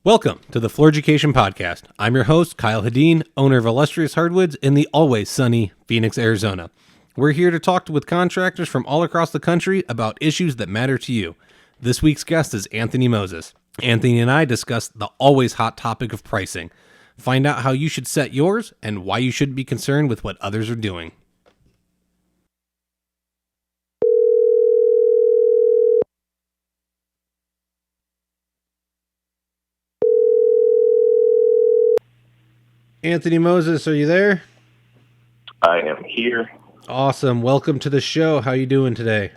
Welcome to the Floreducation Podcast. I'm your host, Kyle Hedin, owner of Illustrious Hardwoods in the always sunny Phoenix, Arizona. We're here to talk with contractors from all across the country about issues that matter to you. This week's guest is Anthony Moses. Anthony and I discuss the always hot topic of pricing. Find out how you should set yours and why you shouldn't be concerned with what others are doing. Anthony Moses, are you there? I am here. Awesome. Welcome to the show. How you doing today?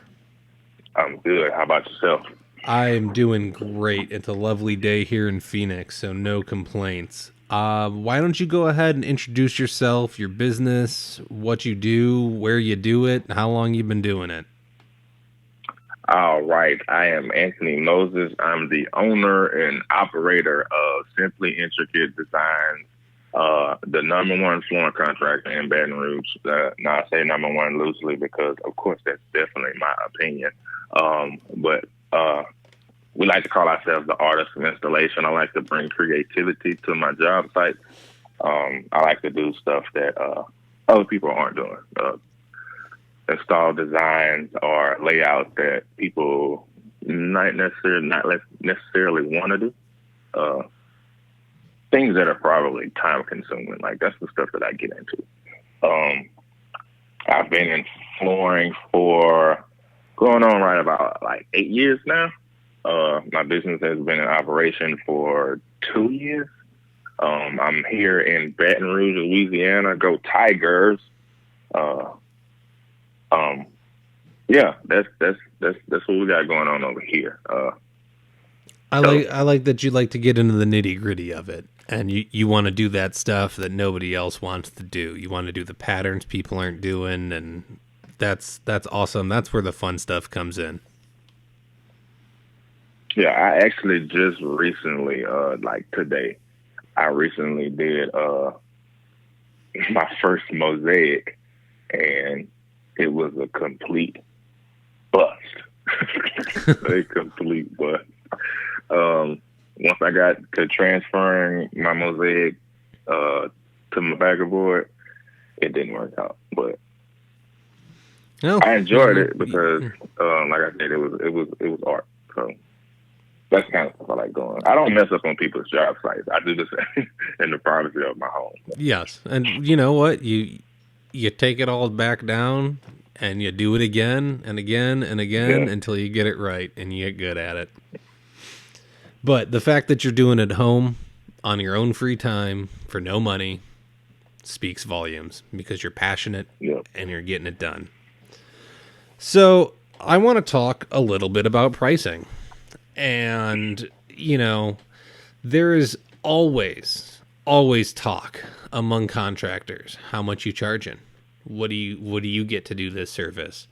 I'm good. How about yourself? I'm doing great. It's a lovely day here in Phoenix, so no complaints. Why don't you go ahead and introduce yourself, your business, what you do, where you do it, and how long you've been doing it? All right. I am Anthony Moses. I'm the owner and operator of Simply Intricate Designs, the number one flooring contractor in Baton Rouge. Now, I say number one loosely because, of course, that's definitely my opinion. But we like to call ourselves the artist of installation. I like to bring creativity to my job sites. I like to do stuff that other people aren't doing. Install designs or layouts that people not necessarily want to do. Things that are probably time consuming. Like, that's the stuff that I get into. I've been in flooring for going on right about 8 years now. My business has been in operation for 2 years. I'm here in Baton Rouge, Louisiana. Go Tigers! Yeah, that's what we got going on over here. I like that you like to get into the nitty gritty of it, and you want to do that stuff that nobody else wants to do. You want to do the patterns people aren't doing, and that's awesome. That's where the fun stuff comes in. Yeah, I actually just recently, today, I recently did my first mosaic, and it was a complete bust. A complete bust. Once I got to transferring my mosaic to my backer board, it didn't work out. But I enjoyed it because, like I said, it was art. So that's the kind of stuff I like doing. I don't mess up on people's job sites. I do this in the privacy of my home. Yes, and you know what? You take it all back down, and you do it again and again and again until you get it right and you get good at it. But the fact that you're doing it at home on your own free time for no money speaks volumes because you're passionate and you're getting it done. So I want to talk a little bit about pricing. And, there is always talk among contractors. How much you charging? What do you get to do this service?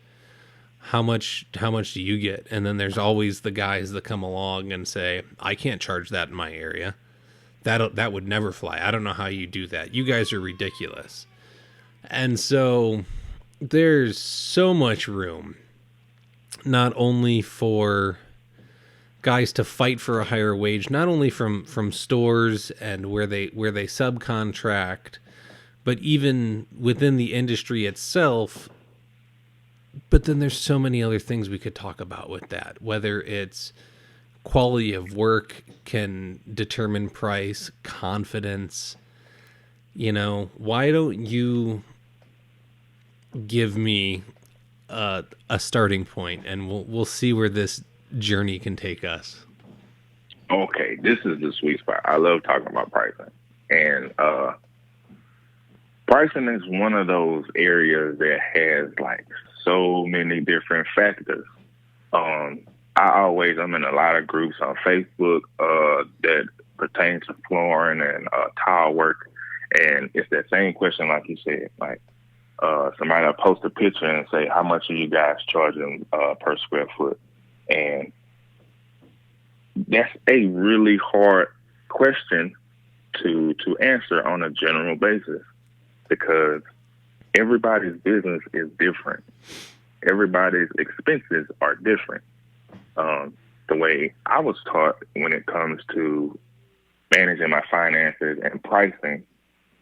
How much do you get? And then there's always the guys that come along and say, I can't charge that in my area. That would never fly. I don't know how you do that. You guys are ridiculous. And so there's so much room, not only for guys to fight for a higher wage, not only from stores and where they subcontract, but even within the industry itself. But then there's so many other things we could talk about with that, whether it's quality of work can determine price, confidence. Why don't you give me a starting point, and we'll see where this journey can take us. Okay, this is the sweet spot. I love talking about pricing, and pricing is one of those areas that has so many different factors. I'm in a lot of groups on Facebook that pertain to flooring and tile work, and it's that same question, like you said. Somebody will post a picture and say, "How much are you guys charging per square foot?" And that's a really hard question to answer on a general basis because everybody's business is different. Everybody's expenses are different. The way I was taught when it comes to managing my finances and pricing,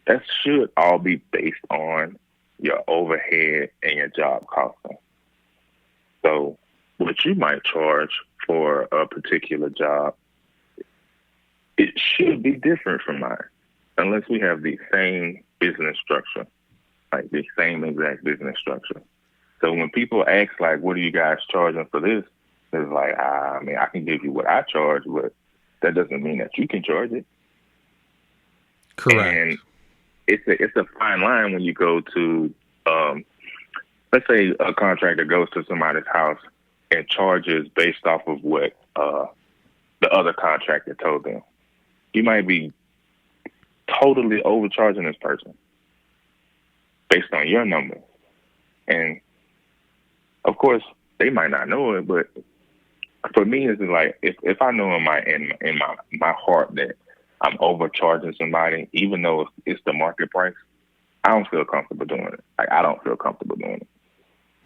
that should all be based on your overhead and your job costing. So what you might charge for a particular job, it should be different from mine, unless we have the same business structure, like the same exact business structure. So when people ask, like, what are you guys charging for this? It's like, I mean, I can give you what I charge, but that doesn't mean that you can charge it. Correct. And it's a fine line when you go to, let's say a contractor goes to somebody's house and charges based off of what the other contractor told them. You might be totally overcharging this person based on your numbers. And of course, they might not know it, but for me, it's like if I know in my heart that I'm overcharging somebody, even though it's the market price, I don't feel comfortable doing it. Like, I don't feel comfortable doing it.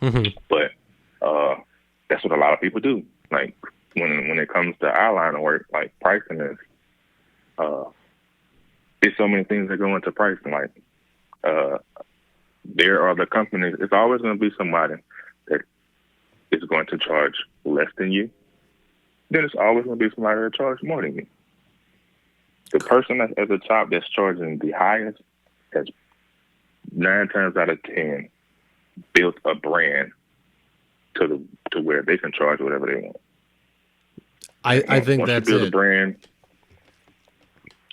Mm-hmm. But that's what a lot of people do. Like, when it comes to our line of work, like, pricing is there's so many things that go into pricing. Like, there are the companies. It's always going to be somebody that is going to charge less than you. Then it's always going to be somebody that charges more than you. The person that's at the top that's charging the highest has 9 times out of 10 built a brand to where they can charge whatever they want. I think that's it.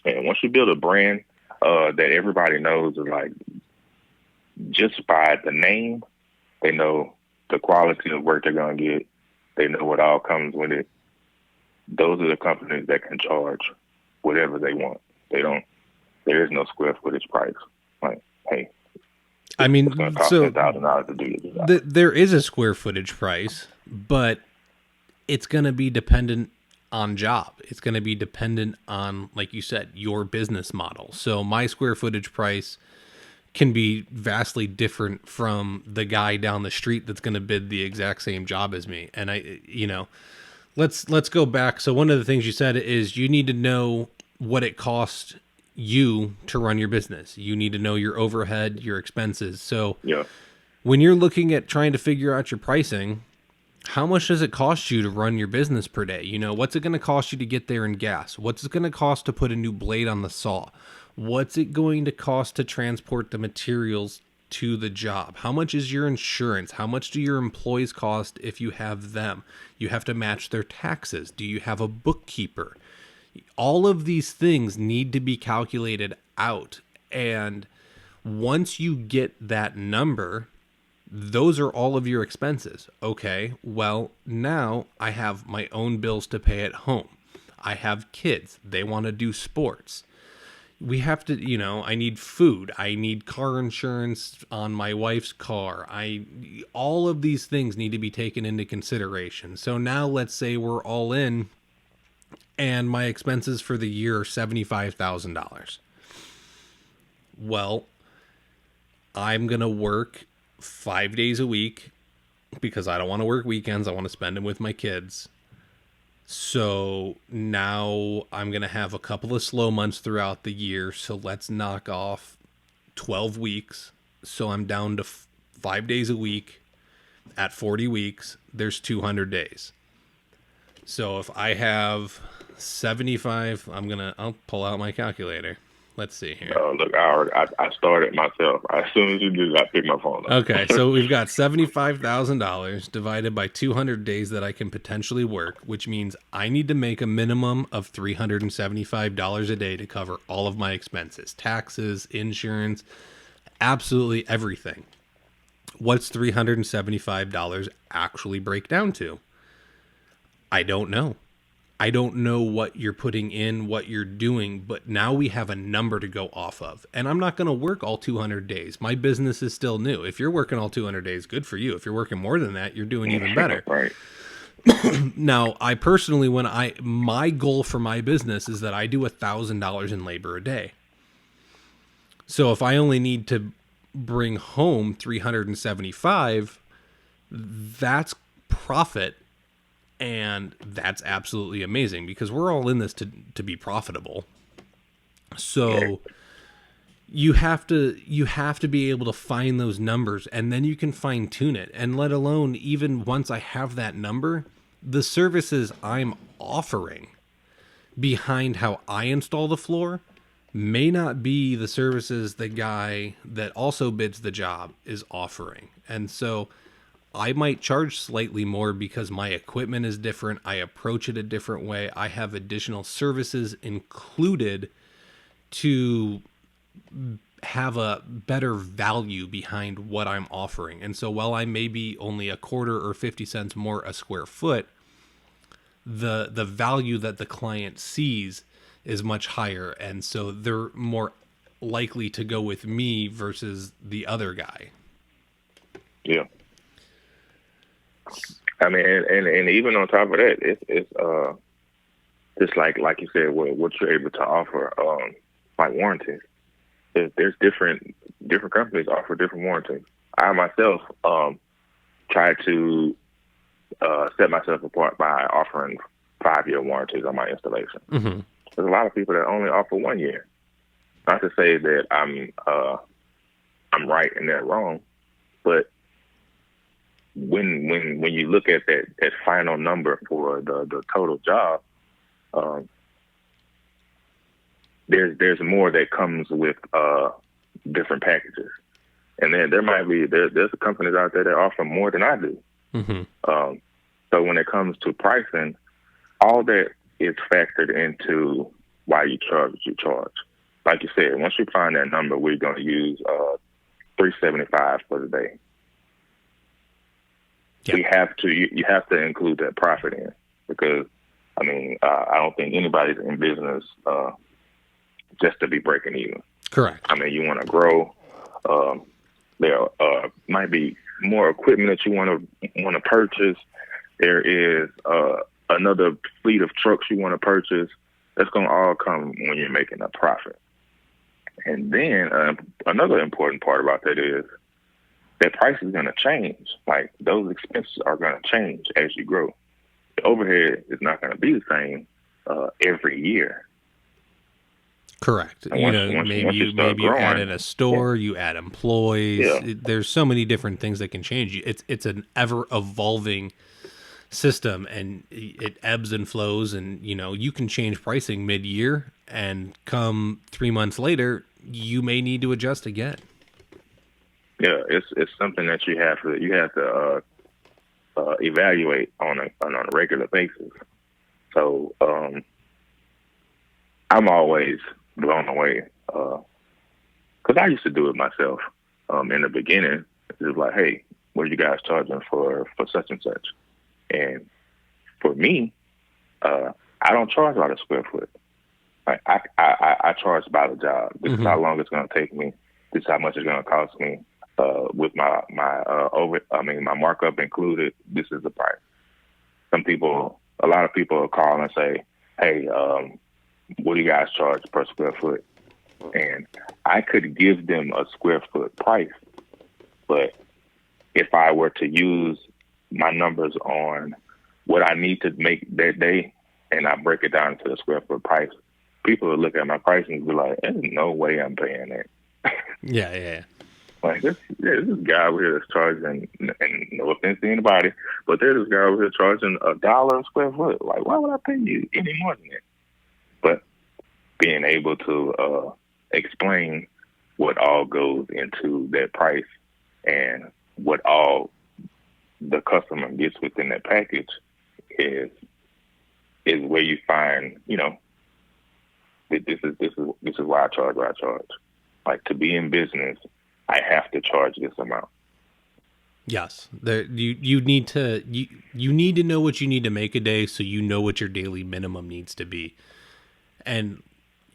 Once you build a brand that everybody knows is like, just by the name, they know the quality of work they're going to get. They know what all comes with it. Those are the companies that can charge whatever they want. There is no square footage price. Like, hey, I mean, it's going to cost $10,000 to do your job. There is a square footage price, but it's going to be dependent on job. It's going to be dependent on, like you said, your business model. So my square footage price can be vastly different from the guy down the street that's going to bid the exact same job as me. And let's go back. So one of the things you said is you need to know what it costs you to run your business. You need to know your overhead, your expenses. So when you're looking at trying to figure out your pricing, how much does it cost you to run your business per day? What's it going to cost you to get there in gas? What's it going to cost to put a new blade on the saw? What's it going to cost to transport the materials to the job? How much is your insurance? How much do your employees cost if you have them? You have to match their taxes. Do you have a bookkeeper? All of these things need to be calculated out. And once you get that number, those are all of your expenses. Okay, well, now I have my own bills to pay at home. I have kids. They want to do sports. We have to, I need food. I need car insurance on my wife's car. All of these things need to be taken into consideration. So now let's say we're all in and my expenses for the year are $75,000. Well, I'm going to work 5 days a week because I don't want to work weekends. I want to spend them with my kids. So now I'm going to have a couple of slow months throughout the year. So let's knock off 12 weeks. So I'm down to 5 days a week. At 40 weeks, there's 200 days. So if I have 75, I'll pull out my calculator. Let's see here. Look, I started myself. As soon as you did, I picked my phone up. Okay, so we've got $75,000 divided by 200 days that I can potentially work, which means I need to make a minimum of $375 a day to cover all of my expenses, taxes, insurance, absolutely everything. What's $375 actually break down to? I don't know. I don't know what you're putting in, what you're doing, but now we have a number to go off of. And I'm not going to work all 200 days. My business is still new. If you're working all 200 days, good for you. If you're working more than that, you're doing even better. Right. Now, I personally, my goal for my business is that I do $1,000 in labor a day. So if I only need to bring home 375, that's profit. And that's absolutely amazing because we're all in this to be profitable. So you have to be able to find those numbers, and then you can fine tune it. And let alone, even once I have that number, the services I'm offering behind how I install the floor may not be the services the guy that also bids the job is offering. And so I might charge slightly more because my equipment is different. I approach it a different way. I have additional services included to have a better value behind what I'm offering. And so while I may be only a quarter or 50 cents more a square foot, the value that the client sees is much higher, and so they're more likely to go with me versus the other guy. Yeah. I mean, and even on top of that, it's just like you said, what you're able to offer, like warranties. There's different companies offer different warranties. I myself try to set myself apart by offering 5-year warranties on my installation. Mm-hmm. There's a lot of people that only offer 1 year. Not to say that I'm right and they're wrong, but when you look at that final number for the total job, there's more that comes with different packages, and then there's companies out there that offer more than I do. Mm-hmm. So when it comes to pricing, all that is factored into why you charge what you charge. Like you said, once you find that number, we're going to use $375 for the day. Yeah. You have to include that profit in, because I mean, I don't think anybody's in business just to be breaking even. Correct. I mean, you want to grow. There might be more equipment that you want to purchase. There is another fleet of trucks you want to purchase. That's going to all come when you're making a profit. And then another important part about that is that price is going to change. Like, those expenses are going to change as you grow. The overhead is not going to be the same every year. Correct. Maybe you add in a store, you add employees. Yeah. There's so many different things that can change. It's an ever evolving system, and it ebbs and flows. And you can change pricing mid-year, and come 3 months later, you may need to adjust again. Yeah, it's something that you have to evaluate on a regular basis. So I'm always blown away, because I used to do it myself in the beginning. It was like, hey, what are you guys charging for such and such? And for me, I don't charge by the square foot. Like, I charge by the job. This is how long it's going to take me. This is how much it's going to cost me. With my markup included, this is the price. A lot of people will call and say, hey, what do you guys charge per square foot? And I could give them a square foot price, but if I were to use my numbers on what I need to make that day, and I break it down to the square foot price, people will look at my pricing and be like, there's no way I'm paying that. Yeah. Like, this guy over here that's charging, and no offense to anybody, but there's this guy over here charging $1 a square foot. Like, why would I pay you any more than that? But being able to explain what all goes into that price and what all the customer gets within that package is where you find, this is why I charge what I charge. Like, to be in business, I have to charge this amount. Yes, you need to know what you need to make a day, so you know what your daily minimum needs to be. And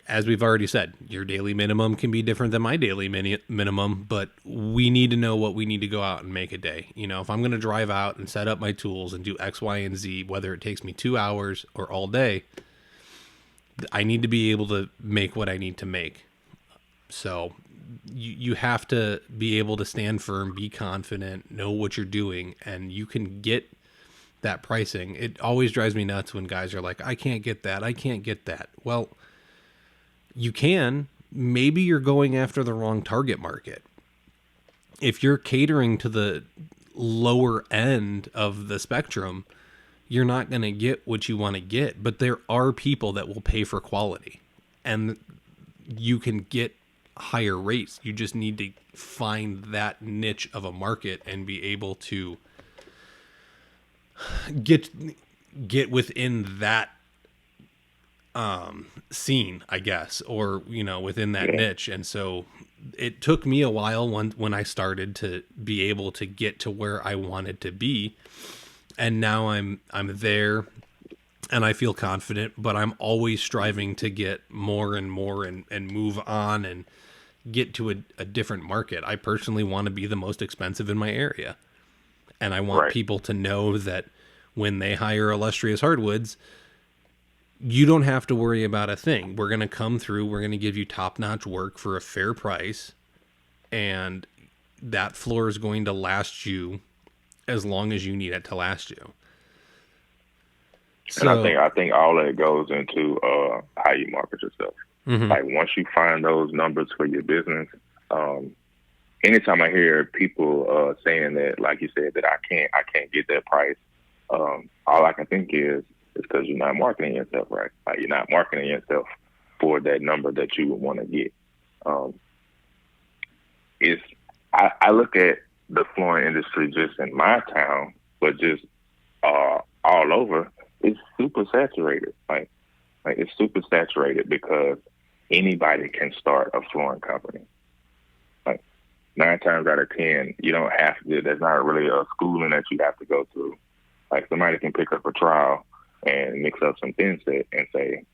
as we've already said, your daily minimum can be different than my daily minimum, but we need to know what we need to go out and make a day. If I'm going to drive out and set up my tools and do X, Y, and Z, whether it takes me 2 hours or all day, I need to be able to make what I need to make. So you have to be able to stand firm, be confident, know what you're doing, and you can get that pricing. It always drives me nuts when guys are like, I can't get that. Well, You can. Maybe you're going after the wrong target market. If you're catering to the lower end of the spectrum, you're not going to get what you want to get. But there are people that will pay for quality, and you can get higher rates. You just need to find that niche of a market and be able to get within that scene, I guess, or within that niche. And so it took me a while when I started to be able to get to where I wanted to be, and now I'm there, and I feel confident. But I'm always striving to get more and more, and move on and get to a different market. I personally want to be the most expensive in my area, and I want people to know that when they hire Illustrious Hardwoods, you don't have to worry about a thing. We're going to come through. We're going to give you top-notch work for a fair price, and that floor is going to last you as long as you need it to last you. So, and I think all that goes into how you market yourself. Mm-hmm. Like once you find those numbers for your business, anytime I hear people saying that, like you said, that I can't get that price, all I can think is because you're not marketing yourself right. Like you're not marketing yourself for that number that you would want to get. I look at the flooring industry just in my town, but just all over. It's super saturated. Like it's super saturated because anybody can start a flooring company. Like 9 times out of 10, you don't have to. There's not really a schooling that you have to go through. Like somebody can pick up a trowel and mix up some thin set and say,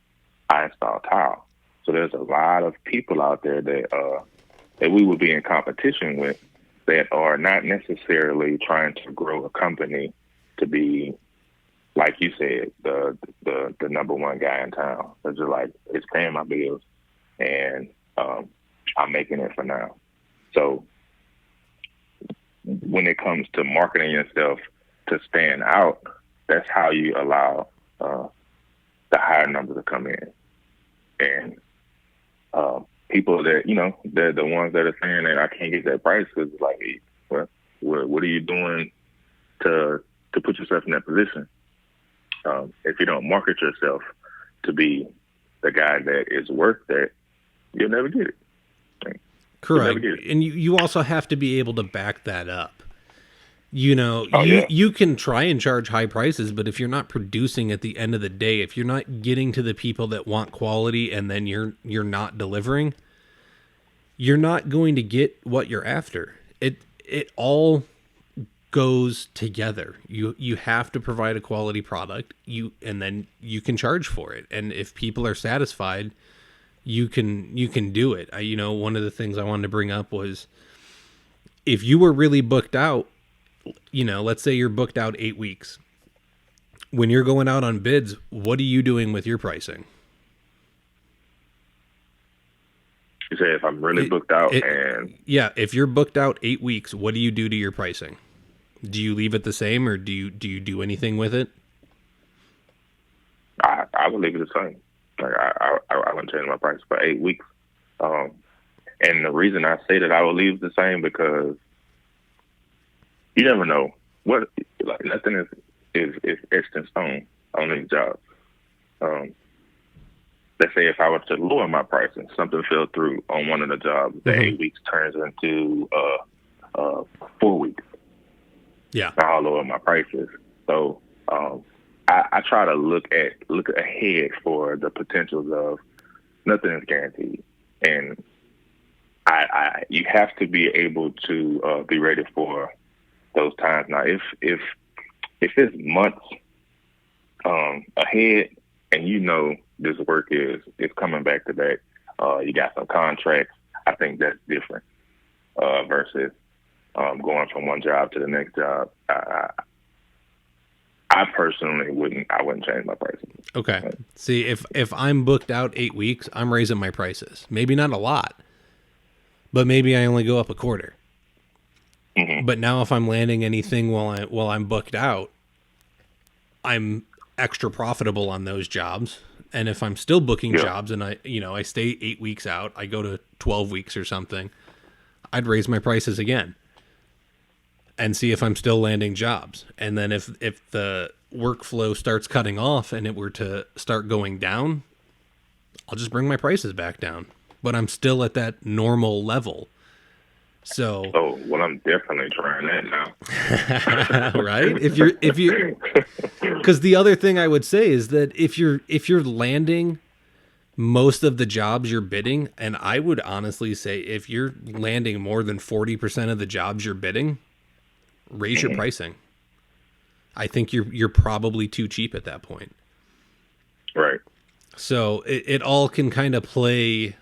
I install tile. So there's a lot of people out there that we would be in competition with that are not necessarily trying to grow a company to be, like you said, the number one guy in town. They're just like, it's paying my bills and I'm making it for now. So when it comes to marketing yourself to stand out, that's how you allow the higher number to come in. And people that, they're the ones that are saying that I can't get that price because it's like, well, what are you doing to put yourself in that position? If you don't market yourself to be the guy that is worth that, you'll never get it. Correct. Get it. And you also have to be able to back that up. You can try and charge high prices, but if you're not producing at the end of the day, if you're not getting to the people that want quality and then you're not delivering, you're not going to get what you're after. It all goes together. You have to provide a quality product, and then you can charge for it. And if people are satisfied, you can do it. One of the things I wanted to bring up was if you were really booked out, let's say you're booked out 8 weeks. When you're going out on bids, what are you doing with your pricing? You say if I'm really booked out if you're booked out 8 weeks, what do you do to your pricing? Do you leave it the same, or do you do anything with it? I would leave it the same. Like I wouldn't change my price for 8 weeks. And the reason I say that I would leave it the same because you never know what. Like nothing is etched in stone on these jobs. Let's say if I was to lower my pricing, something fell through on one of the jobs, the 8 weeks turns into 4 weeks. Yeah, I'll lower my prices. So I try to look ahead for the potentials of nothing is guaranteed, and you have to be able to be ready for those times. Now, if it's months ahead, and this work is coming back to back, you got some contracts. I think that's different versus going from one job to the next job. I personally wouldn't change my pricing. Okay. See, if I'm booked out 8 weeks, I'm raising my prices. Maybe not a lot, but maybe I only go up a quarter. Mm-hmm. But now if I'm landing anything while I'm booked out, I'm extra profitable on those jobs, And if I'm still booking Yeah. jobs and I stay 8 weeks out, I go to 12 weeks or something, I'd raise my prices again and see if I'm still landing jobs. And then if the workflow starts cutting off and it were to start going down, I'll just bring my prices back down. But I'm still at that normal level. So, Oh, well, I'm definitely trying that right? If you cuz the other thing I would say is that if you're landing most of the jobs you're bidding, and I would honestly say if you're landing more than 40% of the jobs you're bidding, raise your Mhm. pricing. I think you're probably too cheap at that point. Right. So it all can kind of play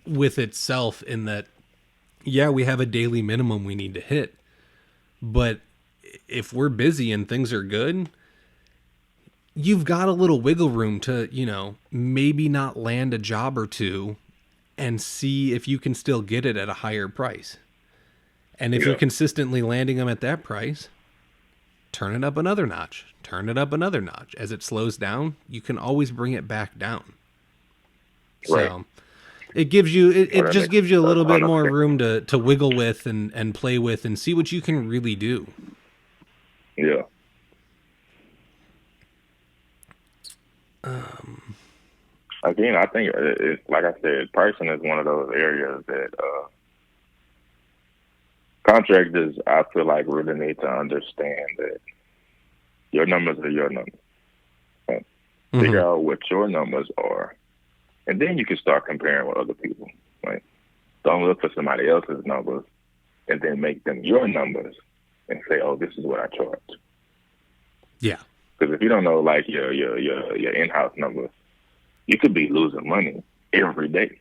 with itself in that, yeah, we have a daily minimum we need to hit, but if we're busy and things are good, you've got a little wiggle room to, maybe not land a job or two and see if you can still get it at a higher price. And if you're Yeah. consistently landing them at that price, turn it up another notch, turn it up another notch. As it slows down, you can always bring it back down. Right. So it Well, that just makes gives you a a little bit ton of more sense. room to wiggle with and play with and see what you can really do. Yeah. Again, I think like I said, pricing is one of those areas that contractors, I feel like, really need to understand that your numbers are your numbers. Right? Mm-hmm. Figure out what your numbers are, and then you can start comparing with other people. Right? Don't look for somebody else's numbers and then make them your numbers and say, "Oh, this is what I charge." Yeah. Because if you don't know like your in-house numbers, you could be losing money every day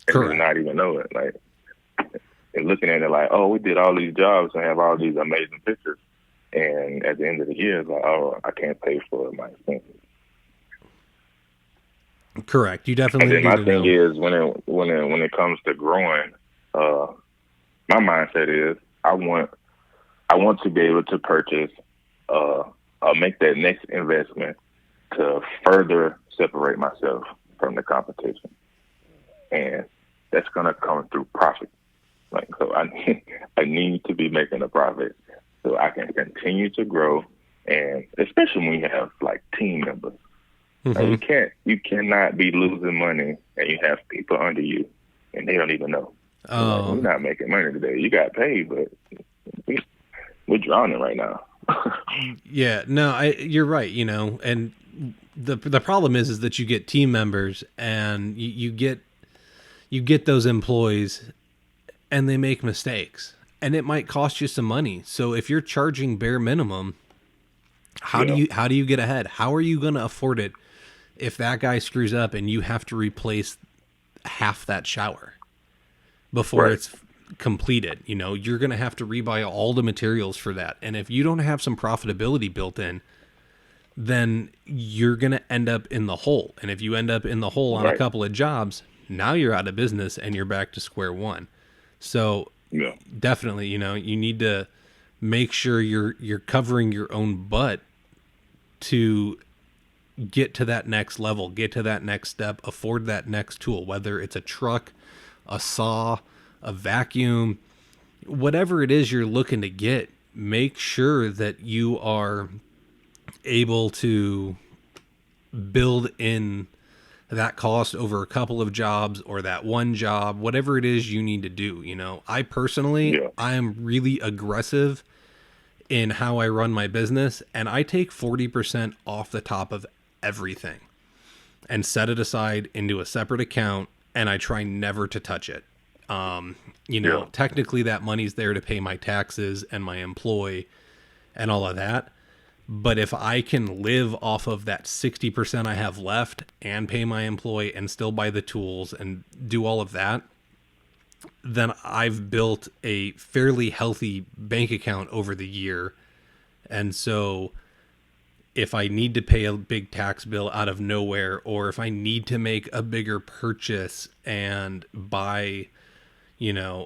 and just Correct. not even know it. Like, and looking at it like, oh, we did all these jobs and have all these amazing pictures, and at the end of the year, it's like, oh, I can't pay for my expenses. Correct. You And definitely then need my to thing know. is when it comes to growing, uh, my mindset is I want to be able to purchase, uh, make that next investment to further separate myself from the competition, and that's gonna come through profit. Like, so I need to be making a profit so I can continue to grow, and especially when you have like team members. Like, Mm-hmm. you cannot be losing money and you have people under you and they don't even know. They're like, we're Oh, not making money today. You got paid, but we, we're drowning right now. yeah. No, you're right. And the problem is that you get team members and you get those employees and they make mistakes and it might cost you some money. So if you're charging bare minimum, how do Yeah, you get ahead? How are you going to afford it if that guy screws up and you have to replace half that shower before right, it's completed? You're going to have to rebuy all the materials for that. And if you don't have some profitability built in, then you're going to end up in the hole. And if you end up in the hole on a right, couple of jobs, now you're out of business and you're back to square one. So yeah, definitely, you need to make sure you're covering your own butt to get to that next level, get to that next step, afford that next tool, whether it's a truck, a saw, a vacuum, whatever it is you're looking to get. Make sure that you are able to build in that cost over a couple of jobs or that one job, whatever it is you need to do. I personally, yeah, I am really aggressive in how I run my business, and I take 40% off the top of everything and set it aside into a separate account, and I try never to touch it. yeah, Technically that money's there to pay my taxes and my employee and all of that. But if I can live off of that 60% I have left and pay my employee and still buy the tools and do all of that, then I've built a fairly healthy bank account over the year. And so if I need to pay a big tax bill out of nowhere, or if I need to make a bigger purchase and buy,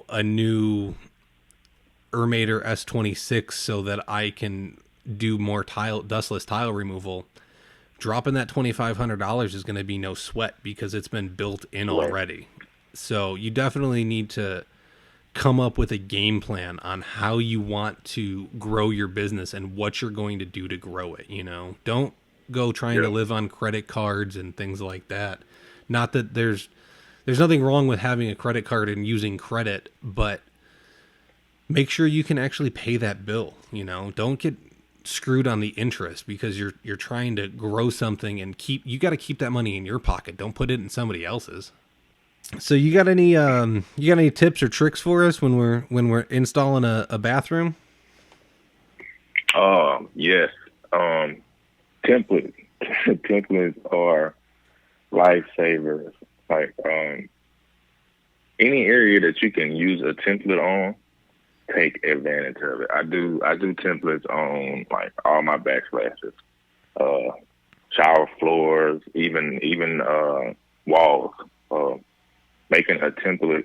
a new Ermator S26 so that I can do more dustless tile removal, dropping that $2,500 is going to be no sweat because it's been built in Right. already. So you definitely need to come up with a game plan on how you want to grow your business and what you're going to do to grow it. Don't go trying to Yeah. live on credit cards and things like that. Not that there's nothing wrong with having a credit card and using credit, but make sure you can actually pay that bill. Don't get screwed on the interest because you're trying to grow something and you got to keep that money in your pocket. Don't put it in somebody else's. So you got any tips or tricks for us when we're installing a bathroom? Yes. Templates. Templates are lifesavers. Like any area that you can use a template on, take advantage of it. I do templates on like all my backsplashes, uh, shower floors, even walls. Making a template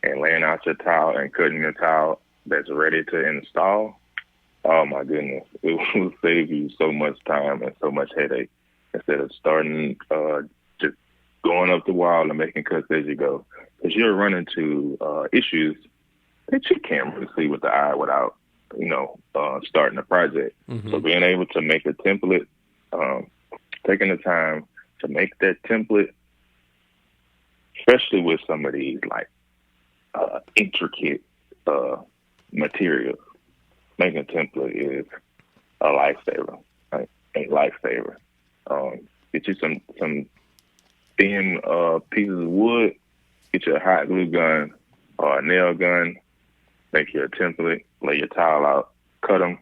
and laying out your tile and cutting your tile that's ready to install. Oh my goodness, it will save you so much time and so much headache instead of starting just going up the wall and making cuts as you go. Because you'll run into issues that you can't really see with the eye without, starting a project. Mm-hmm. So being able to make a template, taking the time to make that template, especially with some of these like intricate materials, making a template is a lifesaver. Right? A lifesaver. Get you some thin pieces of wood. Get you a hot glue gun or a nail gun. Make you a template. Lay your tile out. Cut them.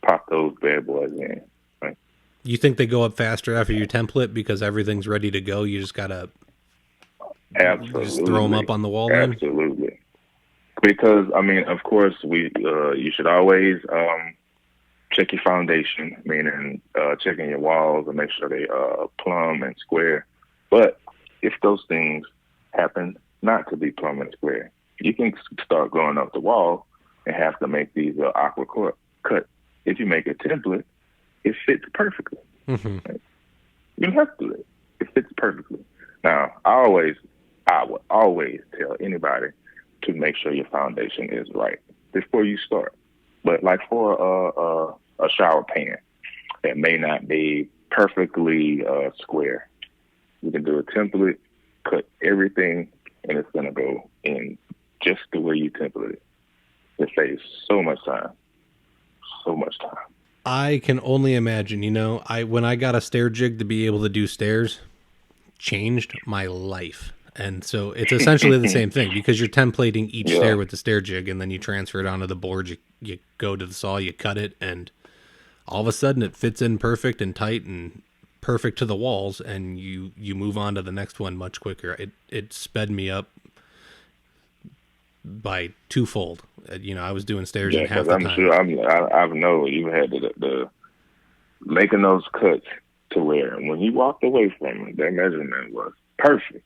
Pop those bad boys in. Right? You think they go up faster after your template because everything's ready to go? You just gotta just throw them Absolutely. up on the wall then? Absolutely. Because of course, you should always check your foundation, meaning checking your walls and make sure they plumb and square. But if those things happen not to be plumb and square, you can start going up the wall and have to make these awkward cuts. If you make a template, it fits perfectly. Mm-hmm. Right? You don't have to do it. It fits perfectly. Now, I would always tell anybody to make sure your foundation is right before you start. But like for a shower pan that may not be perfectly square, you can do a template, cut everything, and it's going to go in just the way you template it. It saves so much time. So much time. I can only imagine, when I got a stair jig to be able to do stairs, changed my life. And so it's essentially the same thing because you're templating each stair with the stair jig and then you transfer it onto the board. You go to the saw, you cut it, and all of a sudden it fits in perfect and tight and perfect to the walls, and you move on to the next one much quicker. It sped me up by twofold. I was doing stairs in half the time. I'm sure I know you had the making those cuts to where when you walked away from it, that measurement was perfect.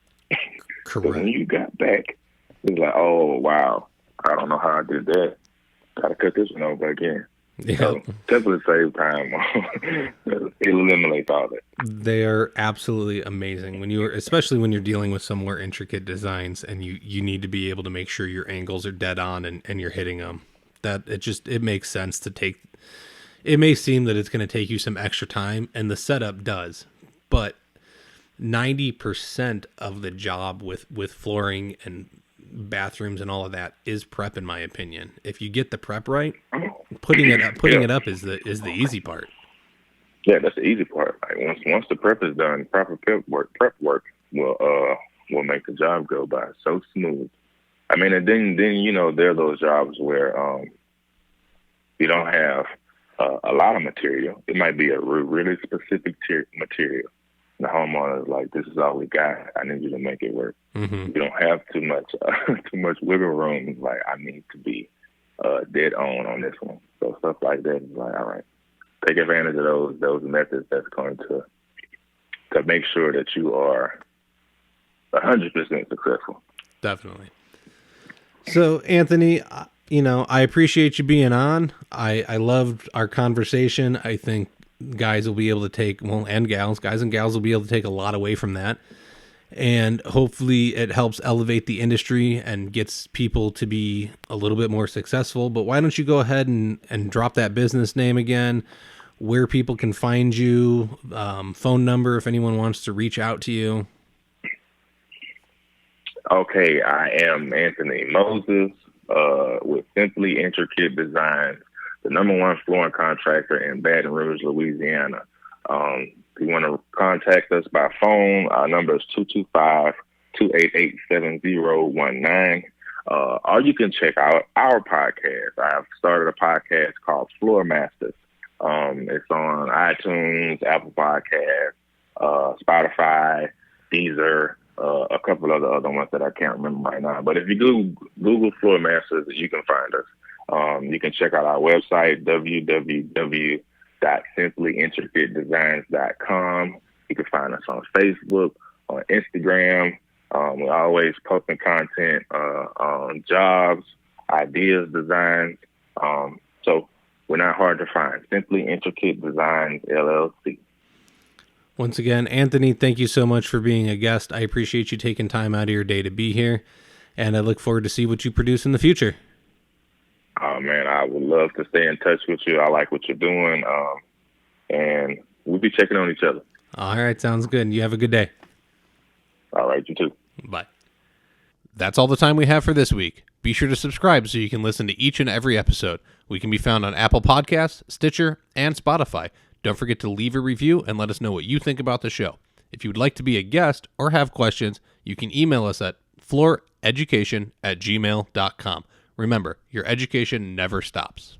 Correct. When you got back, it was like, oh wow, I don't know how I did that. Got to cut this one over again. Yeah. So templates save time. It eliminates all that. They are absolutely amazing especially when you're dealing with some more intricate designs and you need to be able to make sure your angles are dead on and you're hitting them. That it makes sense to take. It may seem that it's going to take you some extra time, and the setup does, but 90% of the job with flooring and bathrooms and all of that is prep, in my opinion. If you get the prep right, putting it up is the easy part. Yeah, that's the easy part. Like once the prep is done, proper prep work will make the job go by so smooth. And then there are those jobs where you don't have a lot of material. It might be a really specific material. The homeowner is like, "This is all we got. I need you to make it work." Mm-hmm. You don't have too much wiggle room. It's like, I need to be dead on this one. So stuff like that is like, all right, take advantage of those methods that's going to make sure that you are 100% successful. Definitely. So, Anthony, I appreciate you being on. I loved our conversation. I think guys will be able to take, well, and gals, guys and gals will be able to take a lot away from that. And hopefully it helps elevate the industry and gets people to be a little bit more successful. But why don't you go ahead and drop that business name again, where people can find you, phone number if anyone wants to reach out to you. Okay, I am Anthony Moses with Simply Intricate Designs, the #1 flooring contractor in Baton Rouge, Louisiana. If you want to contact us by phone, our number is 225-288-7019. Or you can check out our podcast. I have started a podcast called Floor Masters. It's on iTunes, Apple Podcasts, Spotify, Deezer, a couple of the other ones that I can't remember right now. But if you Google Floor Masters, you can find us. You can check out our website, www.simplyintricatedesigns.com. You can find us on Facebook, on Instagram. We're always posting content on jobs, ideas, designs. So we're not hard to find. Simply Intricate Designs, LLC. Once again, Anthony, thank you so much for being a guest. I appreciate you taking time out of your day to be here, and I look forward to see what you produce in the future. Oh, man, I would love to stay in touch with you. I like what you're doing, and we'll be checking on each other. All right, sounds good. You have a good day. All right, you too. Bye. That's all the time we have for this week. Be sure to subscribe so you can listen to each and every episode. We can be found on Apple Podcasts, Stitcher, and Spotify. Don't forget to leave a review and let us know what you think about the show. If you would like to be a guest or have questions, you can email us at flooreducation@gmail.com. Remember, your education never stops.